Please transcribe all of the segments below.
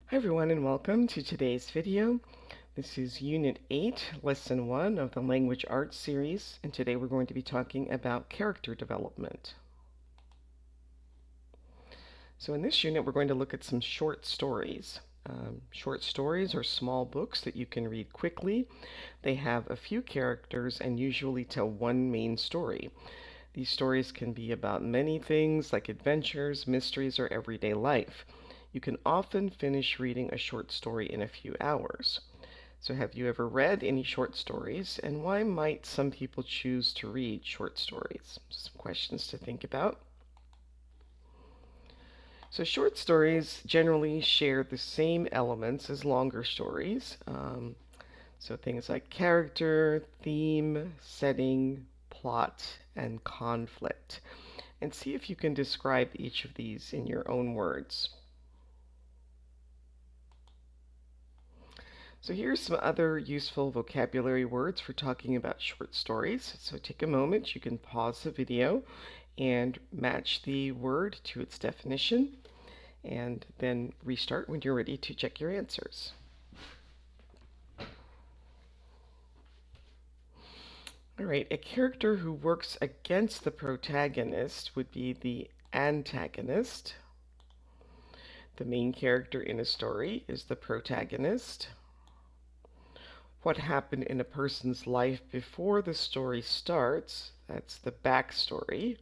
Hi everyone and welcome to today's video. This is Unit 8, Lesson 1 of the Language Arts series, and today we're going to be talking about character development. So in this unit we're going to look at some short stories. Short stories are small books that you can read quickly. They have a few characters and usually tell one main story. These stories can be about many things like adventures, mysteries, or everyday life. You can often finish reading a short story in a few hours. So have you ever read any short stories, and why might some people choose to read short stories? Some questions to think about. So short stories generally share the same elements as longer stories. So things like character, theme, setting, plot, and conflict. And see if you can describe each of these in your own words. So here's some other useful vocabulary words for talking about short stories. So take a moment, you can pause the video and match the word to its definition, and then restart when you're ready to check your answers. All right, a character who works against the protagonist would be the antagonist. The main character in a story is the protagonist. What happened in a person's life before the story starts, that's the backstory.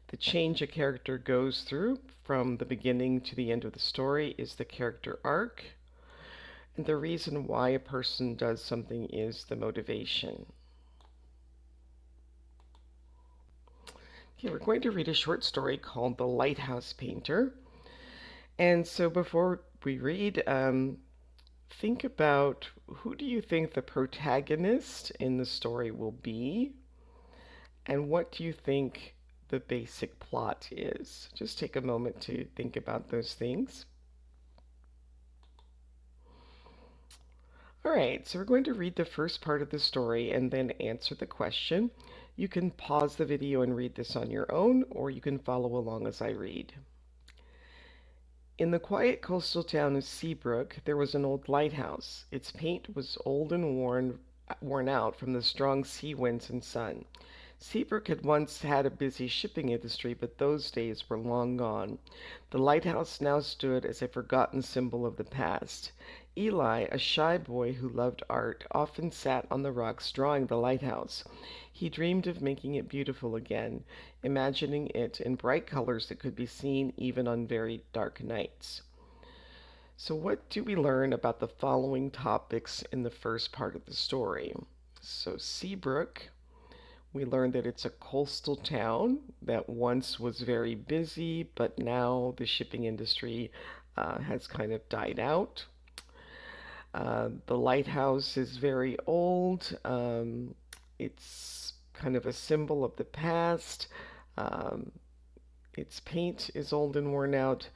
The change a character goes through from the beginning to the end of the story is the character arc. And the reason why a person does something is the motivation. Okay, we're going to read a short story called The Lighthouse Painter. And so before we read, think about who do you think the protagonist in the story will be, and what do you think the basic plot is? Just take a moment to think about those things. All right, so we're going to read the first part of the story and then answer the question. You can pause the video and read this on your own, or you can follow along as I read. In the quiet coastal town of Seabrook, there was an old lighthouse. Its paint was old and worn out from the strong sea winds and sun. Seabrook had once had a busy shipping industry, but those days were long gone. The lighthouse now stood as a forgotten symbol of the past. Eli, a shy boy who loved art, often sat on the rocks drawing the lighthouse. He dreamed of making it beautiful again, imagining it in bright colors that could be seen even on very dark nights. So what do we learn about the following topics in the first part of the story? So Seabrook, we learned that it's a coastal town that once was very busy, but now the shipping industry has kind of died out. The lighthouse is very old. It's kind of a symbol of the past. Um, its paint is old and worn out,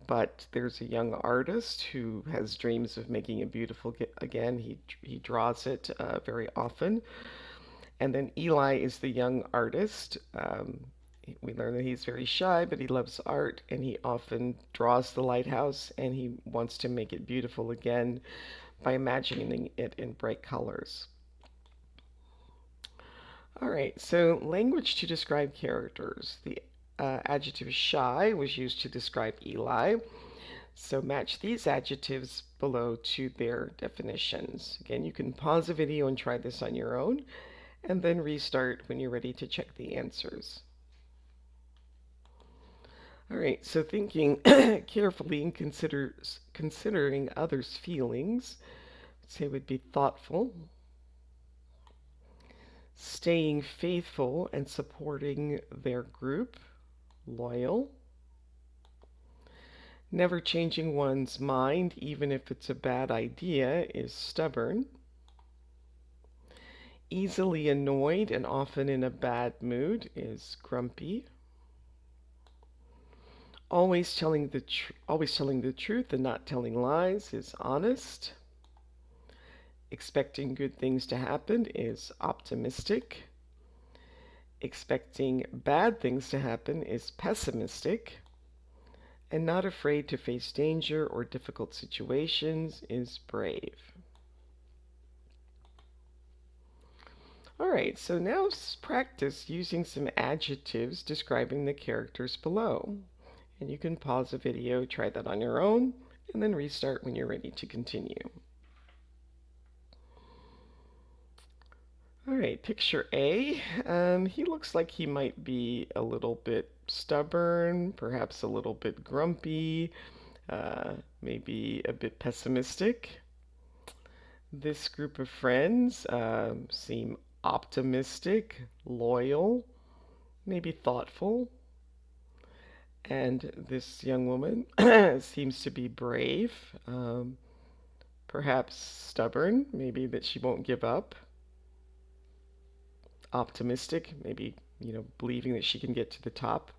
but there's a young artist who has dreams of making it beautiful again. He draws it very often. And then Eli is the young artist. We learn that he's very shy, but he loves art, and he often draws the lighthouse, and he wants to make it beautiful again by imagining it in bright colors. All right, so language to describe characters. The adjective shy was used to describe Eli. So match these adjectives below to their definitions. Again, you can pause the video and try this on your own, and then restart when you're ready to check the answers. All right, so thinking carefully and considering others' feelings, let's say would be thoughtful, staying faithful and supporting their group, loyal, never changing one's mind even if it's a bad idea is stubborn, easily annoyed and often in a bad mood is grumpy, always telling the truth and not telling lies is honest, expecting good things to happen is optimistic, expecting bad things to happen is pessimistic, and not afraid to face danger or difficult situations is brave. All right, so now practice using some adjectives describing the characters below. And you can pause the video, try that on your own, and then restart when you're ready to continue. All right, picture A. He looks like he might be a little bit stubborn, perhaps a little bit grumpy, maybe a bit pessimistic. This group of friends seem optimistic, loyal, maybe thoughtful. And this young woman seems to be brave, perhaps stubborn, maybe that she won't give up, optimistic, maybe, believing that she can get to the top.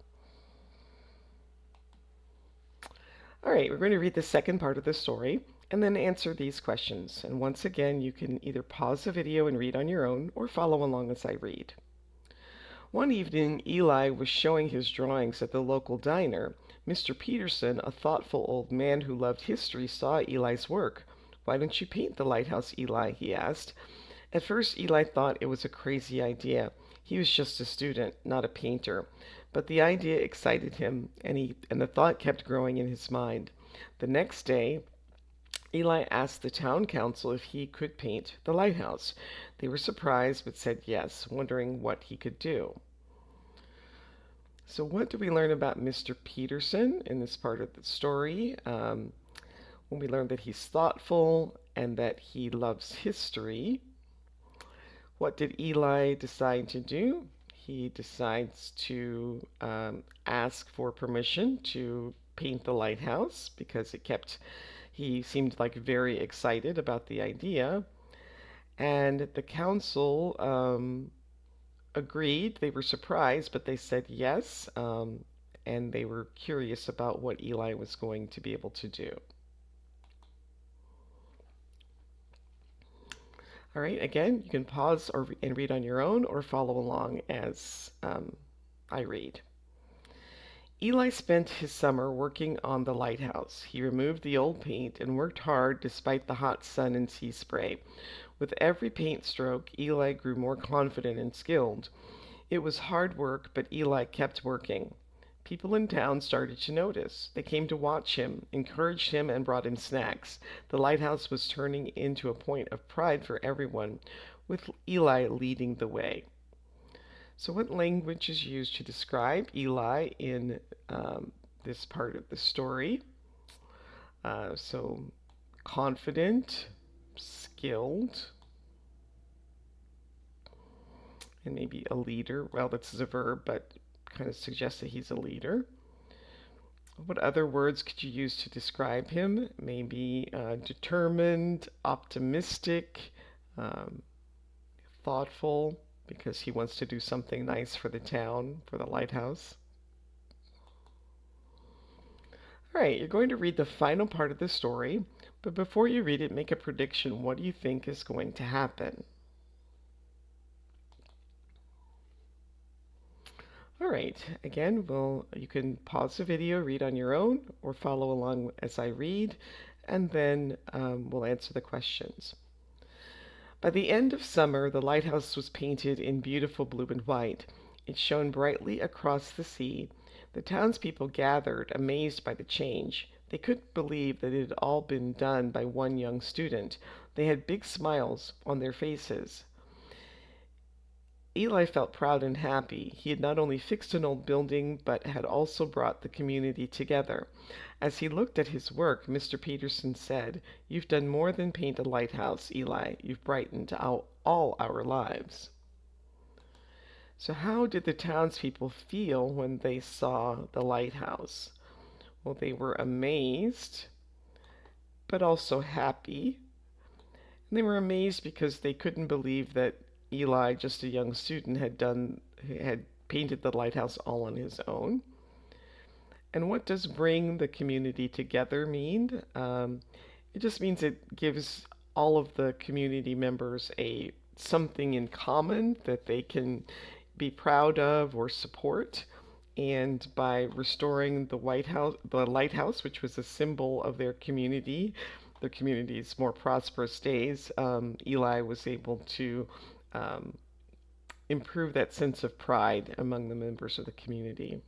All right, we're going to read the second part of the story and then answer these questions. And once again, you can either pause the video and read on your own or follow along as I read. One evening, Eli was showing his drawings at the local diner. Mr. Peterson, a thoughtful old man who loved history, saw Eli's work. "Why don't you paint the lighthouse, Eli?" he asked. At first, Eli thought it was a crazy idea. He was just a student, not a painter. But the idea excited him, and the thought kept growing in his mind. The next day, Eli asked the town council if he could paint the lighthouse. They were surprised but said yes, wondering what he could do. So what do we learn about Mr. Peterson in this part of the story? When we learn that he's thoughtful and that he loves history. What did Eli decide to do? He decides to ask for permission to paint the lighthouse because he seemed like very excited about the idea. And the council agreed. They were surprised, but they said yes. And they were curious about what Eli was going to be able to do. All right, again, you can pause and read on your own or follow along as I read. Eli spent his summer working on the lighthouse. He removed the old paint and worked hard despite the hot sun and sea spray. With every paint stroke, Eli grew more confident and skilled. It was hard work, but Eli kept working. People in town started to notice. They came to watch him, encouraged him, and brought him snacks. The lighthouse was turning into a point of pride for everyone, with Eli leading the way. So what language is used to describe Eli in this part of the story? So confident, skilled, and maybe a leader. Well, that's a verb, but kind of suggests that he's a leader. What other words could you use to describe him? Maybe determined, optimistic, um, thoughtful, because he wants to do something nice for the town, for the lighthouse. All right, you're going to read the final part of the story, but before you read it, make a prediction. What do you think is going to happen? All right, again, you can pause the video, read on your own, or follow along as I read, and then we'll answer the questions. By the end of summer, the lighthouse was painted in beautiful blue and white. It shone brightly across the sea. The townspeople gathered, amazed by the change. They couldn't believe that it had all been done by one young student. They had big smiles on their faces. Eli felt proud and happy. He had not only fixed an old building, but had also brought the community together. As he looked at his work, Mr. Peterson said, "You've done more than paint a lighthouse, Eli. You've brightened out all our lives." So how did the townspeople feel when they saw the lighthouse? Well, they were amazed, but also happy. And they were amazed because they couldn't believe that Eli, just a young student, had painted the lighthouse all on his own. And what does bring the community together mean? It just means it gives all of the community members something in common that they can be proud of or support. And by restoring the lighthouse, which was a symbol of their community's more prosperous days, Eli was able to um, improve that sense of pride among the members of the community.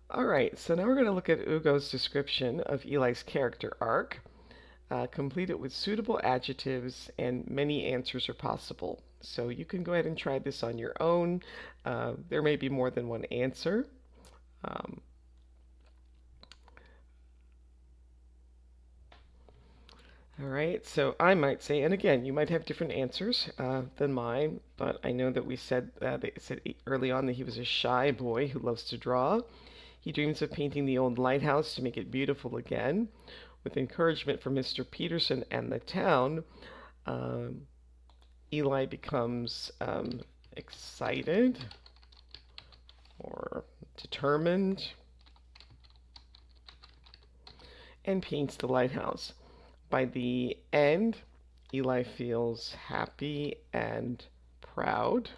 All right, so now we're going to look at Ugo's description of Eli's character arc. Complete it with suitable adjectives, and many answers are possible. So you can go ahead and try this on your own. There may be more than one answer. Um, all right, so I might say, and again, you might have different answers than mine, but I know that they said early on that he was a shy boy who loves to draw. He dreams of painting the old lighthouse to make it beautiful again. With encouragement from Mr. Peterson and the town, um, Eli becomes excited or determined and paints the lighthouse. By the end, Eli feels happy and proud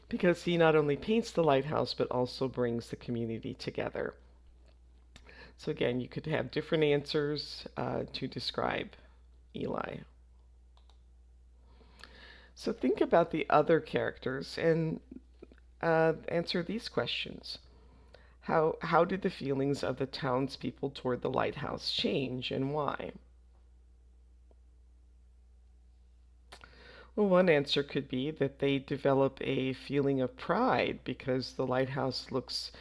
because he not only paints the lighthouse but also brings the community together. So again, you could have different answers to describe Eli. So think about the other characters and answer these questions. How did the feelings of the townspeople toward the lighthouse change and why? Well, one answer could be that they develop a feeling of pride because the lighthouse looks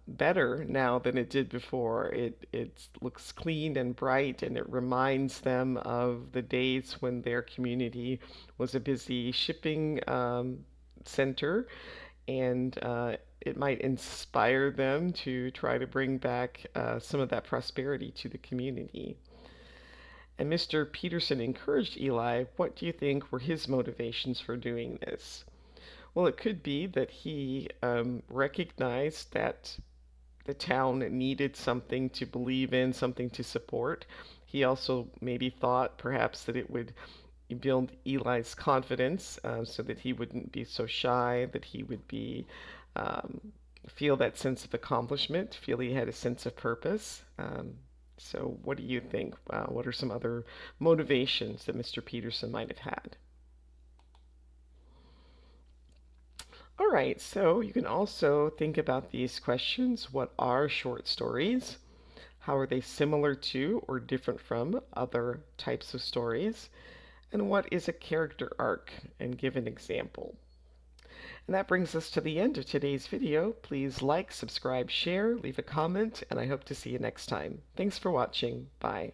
better now than it did before. It looks clean and bright, and it reminds them of the days when their community was a busy shipping center, and it might inspire them to try to bring back some of that prosperity to the community. And Mr. Peterson encouraged Eli. What do you think were his motivations for doing this? Well, it could be that he recognized that the town needed something to believe in, something to support. He also maybe thought perhaps that it would build Eli's confidence so that he wouldn't be so shy, that he would be um, feel that sense of accomplishment, feel he had a sense of purpose. So, what do you think? What are some other motivations that Mr. Peterson might have had? All right, so you can also think about these questions. What are short stories? How are they similar to or different from other types of stories? And what is a character arc? And give an example. And that brings us to the end of today's video. Please like, subscribe, share, leave a comment, and I hope to see you next time. Thanks for watching. Bye.